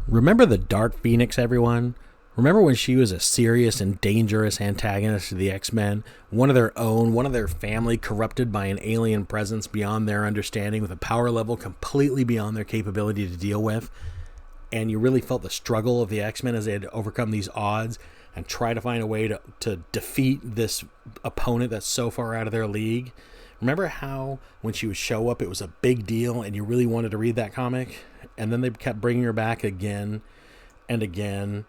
Remember the Dark Phoenix, everyone? Remember when she was a serious and dangerous antagonist to the X-Men? One of their own, one of their family corrupted by an alien presence beyond their understanding with a power level completely beyond their capability to deal with. And you really felt the struggle of the X-Men as they had to overcome these odds and try to find a way to defeat this opponent that's so far out of their league. Remember how when she would show up, it was a big deal and you really wanted to read that comic? And then they kept bringing her back again and again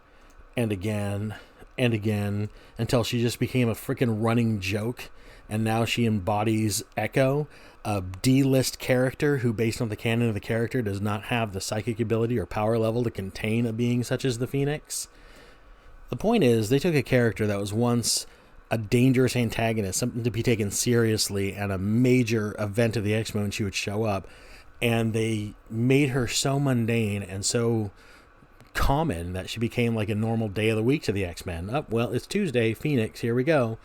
and again and again until she just became a freaking running joke. And now she embodies Echo, a D-list character who, based on the canon of the character, does not have the psychic ability or power level to contain a being such as the Phoenix. The point is, they took a character that was once a dangerous antagonist, something to be taken seriously, and a major event of the X-Men when she would show up, and they made her so mundane and so common that she became like a normal day of the week to the X-Men. Oh, well, it's Tuesday, Phoenix, here we go.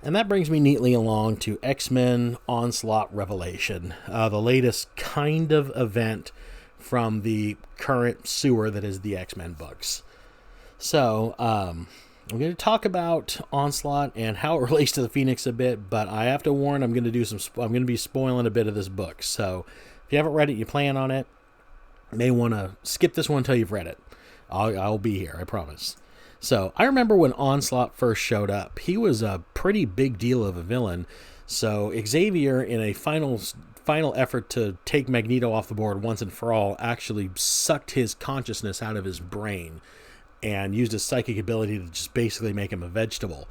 And that brings me neatly along to X-Men Onslaught Revelation, the latest kind of event from the current sewer that is the X-Men books. So, I'm going to talk about Onslaught and how it relates to the Phoenix a bit, but I have to warn, I'm going to be spoiling a bit of this book. So, if you haven't read it, you plan on it, you may want to skip this one until you've read it. I'll be here, I promise. So, I remember when Onslaught first showed up, he was a pretty big deal of a villain. So, Xavier, in a final effort to take Magneto off the board once and for all, actually sucked his consciousness out of his brain and used his psychic ability to just basically make him a vegetable.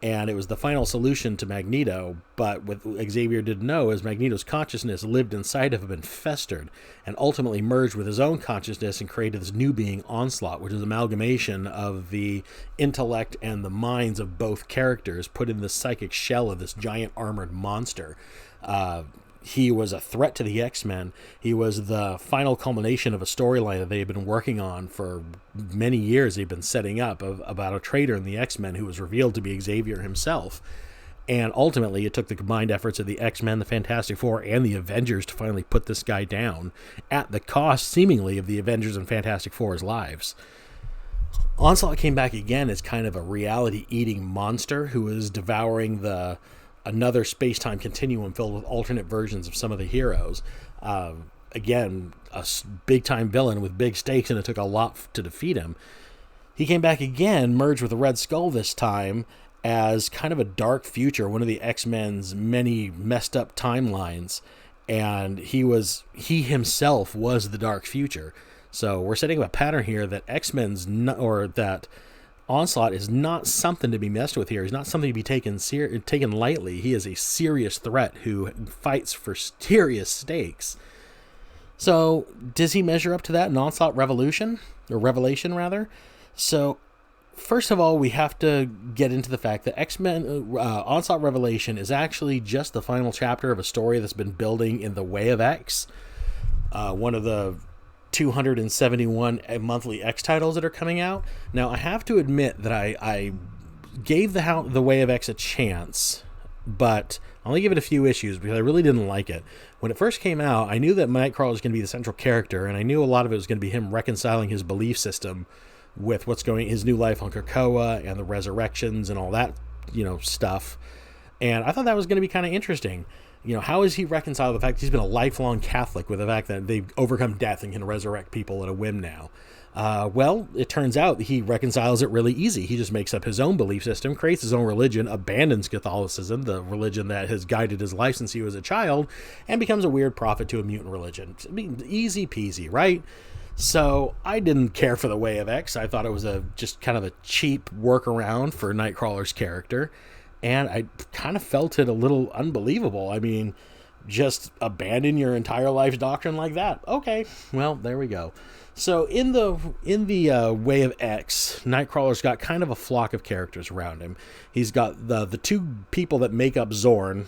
And it was the final solution to Magneto, but what Xavier didn't know is Magneto's consciousness lived inside of him and festered, and ultimately merged with his own consciousness and created this new being, Onslaught, which is an amalgamation of the intellect and the minds of both characters put in the psychic shell of this giant armored monster. He was a threat to the X-Men. He was the final culmination of a storyline that they had been working on for many years. They've been setting up about a traitor in the X-Men who was revealed to be Xavier himself. And ultimately, it took the combined efforts of the X-Men, the Fantastic Four, and the Avengers to finally put this guy down at the cost, seemingly, of the Avengers and Fantastic Four's lives. Onslaught came back again as kind of a reality-eating monster who was devouring another space-time continuum filled with alternate versions of some of the heroes. Again, a big-time villain with big stakes, and it took a lot to defeat him. He came back again, merged with the Red Skull this time, as kind of a dark future, one of the X-Men's many messed up timelines, and he himself was the dark future. So we're setting up a pattern here that that Onslaught is not something to be messed with here. He's not something to be taken lightly. He is a serious threat who fights for serious stakes. So, does he measure up to that in Onslaught Revelation? Or Revelation, rather? So, first of all, we have to get into the fact that X-Men Onslaught Revelation is actually just the final chapter of a story that's been building in the Way of X. One of the 271 monthly X titles that are coming out. Now, I have to admit that I gave the Way of X a chance, but I only give it a few issues because I really didn't like it. When it first came out, I knew that Nightcrawler was going to be the central character, and I knew a lot of it was going to be him reconciling his belief system with his new life on Krakoa and the resurrections and all that, stuff. And I thought that was going to be kind of interesting. How is he reconciled the fact that he's been a lifelong Catholic with the fact that they've overcome death and can resurrect people at a whim now? Well, it turns out he reconciles it really easy. He just makes up his own belief system, creates his own religion, abandons Catholicism, the religion that has guided his life since he was a child, and becomes a weird prophet to a mutant religion. I mean, easy peasy, right? So I didn't care for the Way of X. I thought it was just kind of a cheap workaround for Nightcrawler's character. And I kind of felt it a little unbelievable. I mean, just abandon your entire life's doctrine like that. Okay, well, there we go. So in the Way of X, Nightcrawler's got kind of a flock of characters around him. He's got the two people that make up Zorn.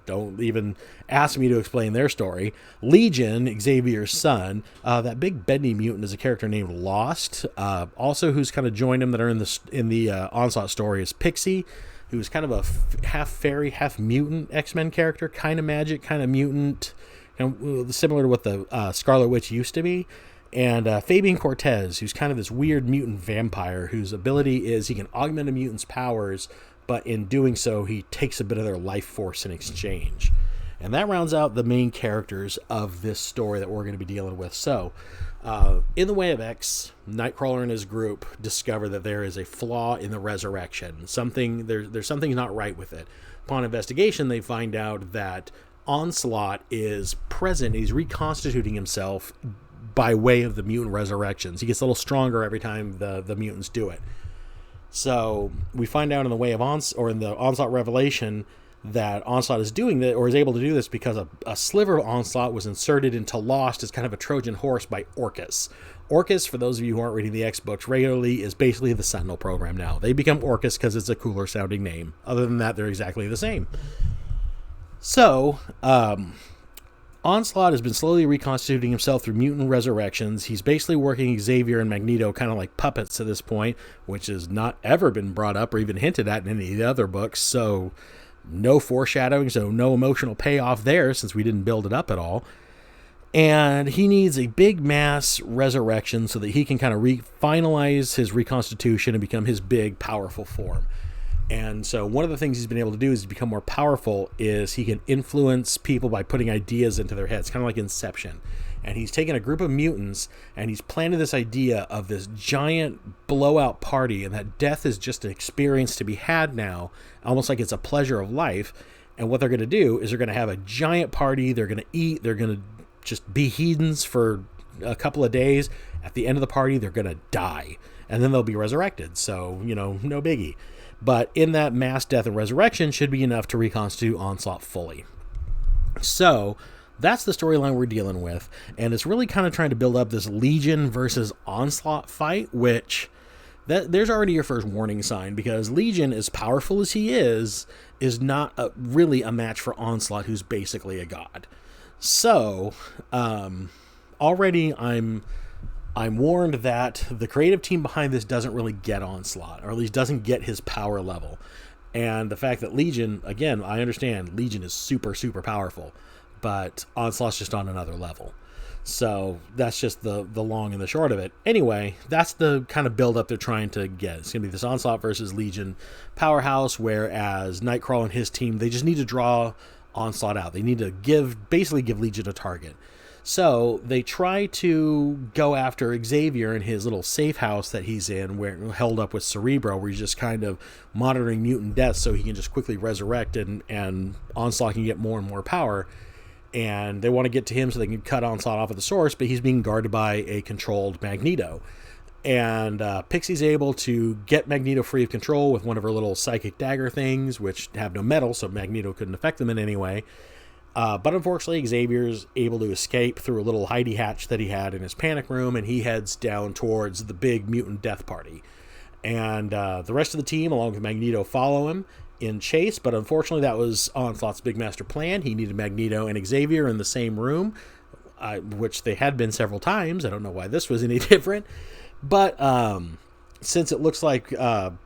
Don't even ask me to explain their story. Legion, Xavier's son. That big bendy mutant is a character named Lost. Also, who's kind of joined him that are in the Onslaught story is Pixie, who's kind of a half fairy, half mutant X-Men character, kind of magic, kind of mutant, similar to what the Scarlet Witch used to be. And Fabian Cortez, who's kind of this weird mutant vampire whose ability is he can augment a mutant's powers, but in doing so, he takes a bit of their life force in exchange. And that rounds out the main characters of this story that we're going to be dealing with. So, in the Way of X, Nightcrawler and his group discover that there is a flaw in the resurrection. There's something not right with it. Upon investigation, they find out that Onslaught is present. He's reconstituting himself by way of the mutant resurrections. He gets a little stronger every time the mutants do it. So we find out in the Way of in the Onslaught Revelation that Onslaught is doing that, or is able to do this because a sliver of Onslaught was inserted into Lost as kind of a Trojan horse by Orcus. Orcus, for those of you who aren't reading the X books regularly, is basically the Sentinel program now. They become Orcus because it's a cooler sounding name. Other than that, they're exactly the same. So, Onslaught has been slowly reconstituting himself through mutant resurrections. He's basically working Xavier and Magneto kind of like puppets to this point, which has not ever been brought up or even hinted at in any of the other books. So no foreshadowing, so no emotional payoff there since we didn't build it up at all. And he needs a big mass resurrection so that he can kind of finalize his reconstitution and become his big, powerful form. And so one of the things he's been able to do is become more powerful is he can influence people by putting ideas into their heads, kind of like Inception. And he's taken a group of mutants and he's planted this idea of this giant blowout party, and that death is just an experience to be had now, almost like it's a pleasure of life. And what they're going to do is they're going to have a giant party. They're going to eat. They're going to just be heathens for a couple of days. At the end of the party, they're going to die. And then they'll be resurrected. So, no biggie. But in that mass death and resurrection should be enough to reconstitute Onslaught fully. So that's the storyline we're dealing with. And it's really kind of trying to build up this Legion versus Onslaught fight, which there's already your first warning sign, because Legion, as powerful as he is not really a match for Onslaught, who's basically a god. So already I'm warned that the creative team behind this doesn't really get Onslaught, or at least doesn't get his power level. And the fact that Legion, again, I understand Legion is super, super powerful, but Onslaught's just on another level. So that's just the long and the short of it. Anyway, that's the kind of build-up they're trying to get. It's going to be this Onslaught versus Legion powerhouse, whereas Nightcrawler and his team, they just need to draw Onslaught out. They need to basically give Legion a target. So they try to go after Xavier in his little safe house that he's in, held up with Cerebro, where he's just kind of monitoring mutant death so he can just quickly resurrect and Onslaught can get more and more power. And they want to get to him so they can cut Onslaught off at the source, but he's being guarded by a controlled Magneto. And Pixie's able to get Magneto free of control with one of her little psychic dagger things, which have no metal, so Magneto couldn't affect them in any way. But unfortunately, Xavier's able to escape through a little hidey hatch that he had in his panic room, and he heads down towards the big mutant death party. And the rest of the team, along with Magneto, follow him in chase, but unfortunately that was Onslaught's big master plan. He needed Magneto and Xavier in the same room, which they had been several times. I don't know why this was any different. But since it looks like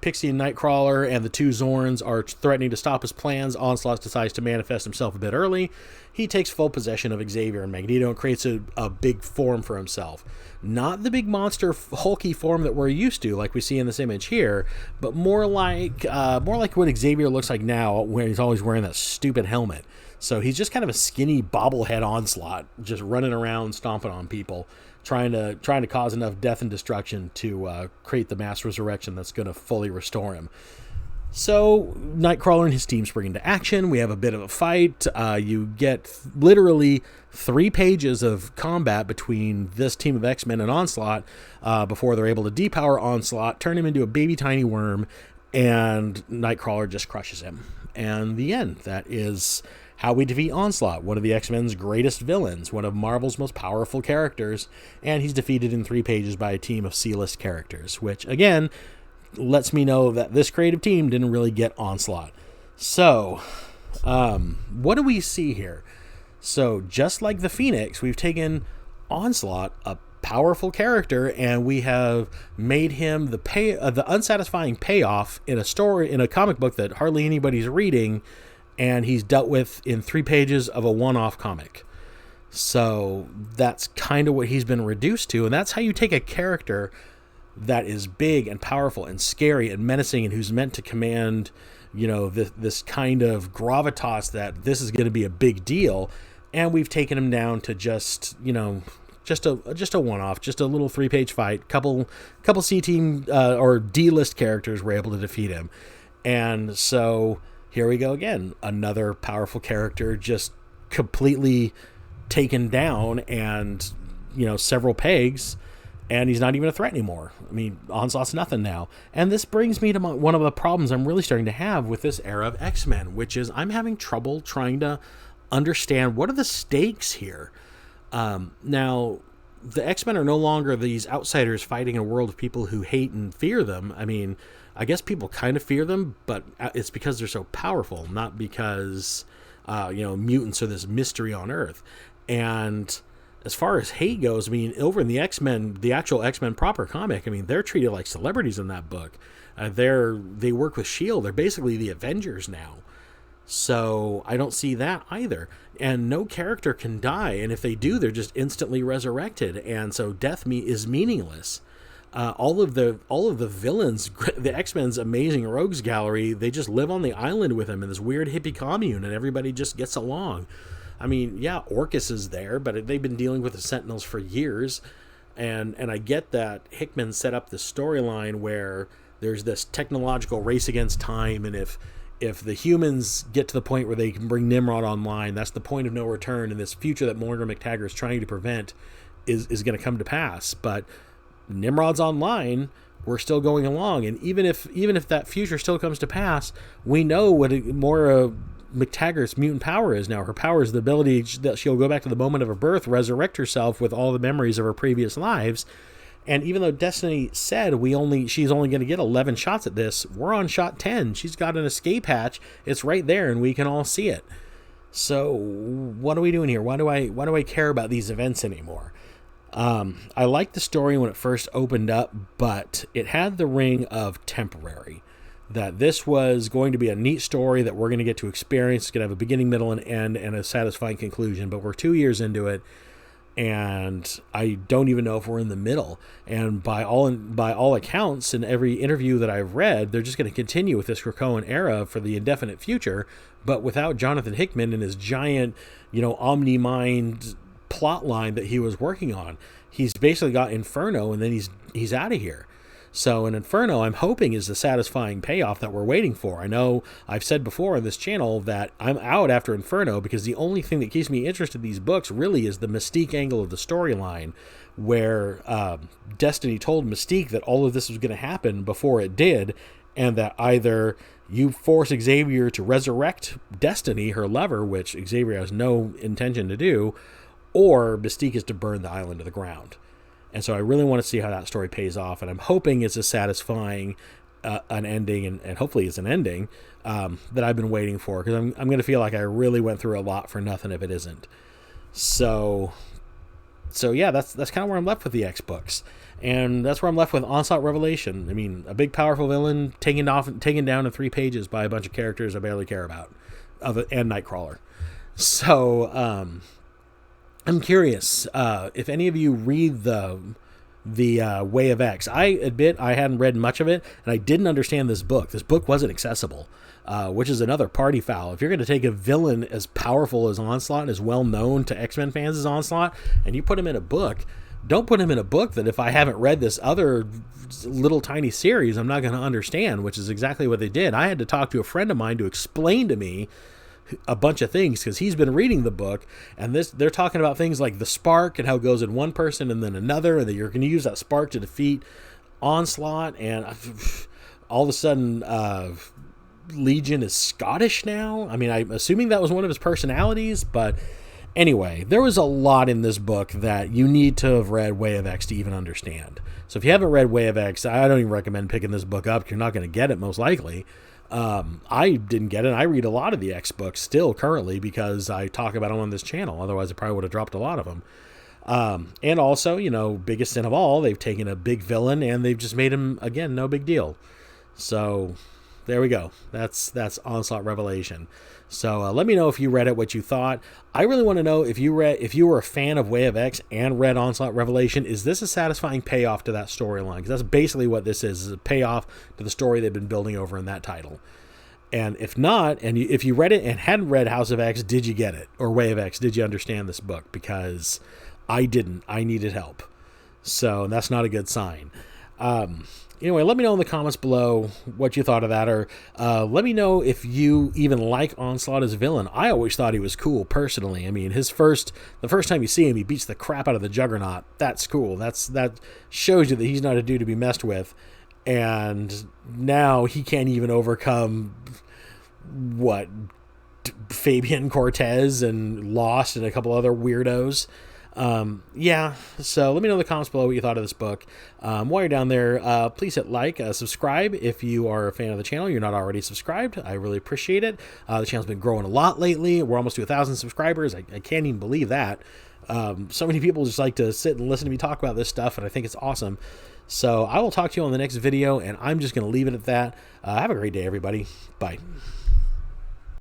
Pixie and Nightcrawler and the two Zorns are threatening to stop his plans, Onslaught decides to manifest himself a bit early. He takes full possession of Xavier and Magneto and creates a big form for himself. Not the big monster, hulky form that we're used to, like we see in this image here, but more like what Xavier looks like now, when he's always wearing that stupid helmet. So he's just kind of a skinny bobblehead Onslaught, just running around, stomping on people, trying to cause enough death and destruction to create the mass resurrection that's going to fully restore him. So Nightcrawler and his team spring into action. We have a bit of a fight. You get literally 3 pages of combat between this team of X-Men and Onslaught before they're able to depower Onslaught, turn him into a baby tiny worm, and Nightcrawler just crushes him. And the end. That is how we defeat Onslaught, one of the X-Men's greatest villains, one of Marvel's most powerful characters, and he's defeated in 3 pages by a team of C-list characters, which, again, lets me know that this creative team didn't really get Onslaught. So, what do we see here? So, just like the Phoenix, we've taken Onslaught, a powerful character, and we have made him the unsatisfying payoff in a comic book that hardly anybody's reading, and he's dealt with in 3 pages of a one-off comic. So that's kind of what he's been reduced to. And that's how you take a character that is big and powerful and scary and menacing and who's meant to command, this kind of gravitas that this is going to be a big deal. And we've taken him down to just a one-off, just a little 3-page fight. Couple C-team or D-list characters were able to defeat him. And so here we go again. Another powerful character just completely taken down and, several pegs, and he's not even a threat anymore. I mean, Onslaught's nothing now. And this brings me to one of the problems I'm really starting to have with this era of X-Men, which is I'm having trouble trying to understand what are the stakes here. Now, the X-Men are no longer these outsiders fighting in a world of people who hate and fear them. I mean, I guess people kind of fear them, but it's because they're so powerful, not because, mutants are this mystery on Earth. And as far as hate goes, I mean, over in the X-Men, the actual X-Men proper comic, I mean, they're treated like celebrities in that book. They work with S.H.I.E.L.D. They're basically the Avengers now. So I don't see that either. And no character can die. And if they do, they're just instantly resurrected. And so death is meaningless. All of the villains, the X-Men's amazing rogues gallery, they just live on the island with him in this weird hippie commune, and everybody just gets along. I mean, yeah, Orcus is there, but they've been dealing with the Sentinels for years. And I get that Hickman set up this storyline where there's this technological race against time, and if the humans get to the point where they can bring Nimrod online, that's the point of no return, and this future that Morgan McTaggart is trying to prevent is going to come to pass. But Nimrod's online, we're still going along, and even if that future still comes to pass, we know what Moira McTaggart's mutant power is now. Her power is the ability that she'll go back to the moment of her birth, resurrect herself with all the memories of her previous lives. And even though Destiny said she's only going to get 11 shots at this, we're on shot 10. She's got an escape hatch. It's right there, and we can all see it. So what are we doing here? Why do I care about these events anymore? I liked the story when it first opened up, but it had the ring of temporary. That this was going to be a neat story that we're going to get to experience. It's going to have a beginning, middle, and end, and a satisfying conclusion. But we're 2 years into it, and I don't even know if we're in the middle. And by all accounts, in every interview that I've read, they're just going to continue with this Krakoan era for the indefinite future, but without Jonathan Hickman and his giant, omni-mind plot line that he was working on. He's basically got Inferno, and then he's out of here. So an Inferno, I'm hoping, is the satisfying payoff that we're waiting for. I know I've said before on this channel that I'm out after Inferno because the only thing that keeps me interested in these books really is the Mystique angle of the storyline, where Destiny told Mystique that all of this was going to happen before it did, and that either you force Xavier to resurrect Destiny, her lover, which Xavier has no intention to do, or Mystique is to burn the island to the ground. And so I really want to see how that story pays off, and I'm hoping it's a satisfying an ending, and hopefully it's an ending that I've been waiting for, because I'm going to feel like I really went through a lot for nothing if it isn't. So yeah, that's kind of where I'm left with the X books, and that's where I'm left with Onslaught Revelation. I mean, a big powerful villain taken down in 3 pages by a bunch of characters I barely care about, and Nightcrawler. So I'm curious if any of you read the Way of X. I admit I hadn't read much of it, and I didn't understand this book. This book wasn't accessible, which is another party foul. If you're going to take a villain as powerful as Onslaught, as well known to X-Men fans as Onslaught, and you put him in a book, don't put him in a book that if I haven't read this other little tiny series, I'm not going to understand, which is exactly what they did. I had to talk to a friend of mine to explain to me a bunch of things, because he's been reading the book, and they're talking about things like the spark and how it goes in one person and then another, and that you're going to use that spark to defeat Onslaught, and all of a sudden Legion is Scottish now. I mean, I'm assuming that was one of his personalities, but anyway, there was a lot in this book that you need to have read Way of X to even understand. So if you haven't read Way of X, I don't even recommend picking this book up. You're not going to get it, most likely. I didn't get it. I read a lot of the X books still currently because I talk about them on this channel. Otherwise, I probably would have dropped a lot of them. And also, biggest sin of all, they've taken a big villain and they've just made him, again, no big deal. So there we go. That's Onslaught Revelation. So let me know if you read it, what you thought. I really want to know if you were a fan of Way of X and read Onslaught Revelation. Is this a satisfying payoff to that storyline? Because that's basically what this is a payoff to the story they've been building over in that title. And if not, and if you read it and hadn't read House of X, did you get it? Or Way of X, did you understand this book? Because I didn't. I needed help. So that's not a good sign. Anyway, let me know in the comments below what you thought of that, or let me know if you even like Onslaught as a villain. I always thought he was cool, personally. I mean, the first time you see him, he beats the crap out of the Juggernaut. That's cool. That shows you that he's not a dude to be messed with. And now he can't even overcome, Fabian Cortez and Lost and a couple other weirdos. Yeah, so let me know in the comments below what you thought of this book. While you're down there, please hit like, subscribe if you are a fan of the channel. You're not already subscribed. I really appreciate it. The channel's been growing a lot lately. We're almost to 1,000 subscribers. I can't even believe that. So many people just like to sit and listen to me talk about this stuff, and I think it's awesome. So I will talk to you on the next video, and I'm just going to leave it at that. Have a great day, everybody. Bye.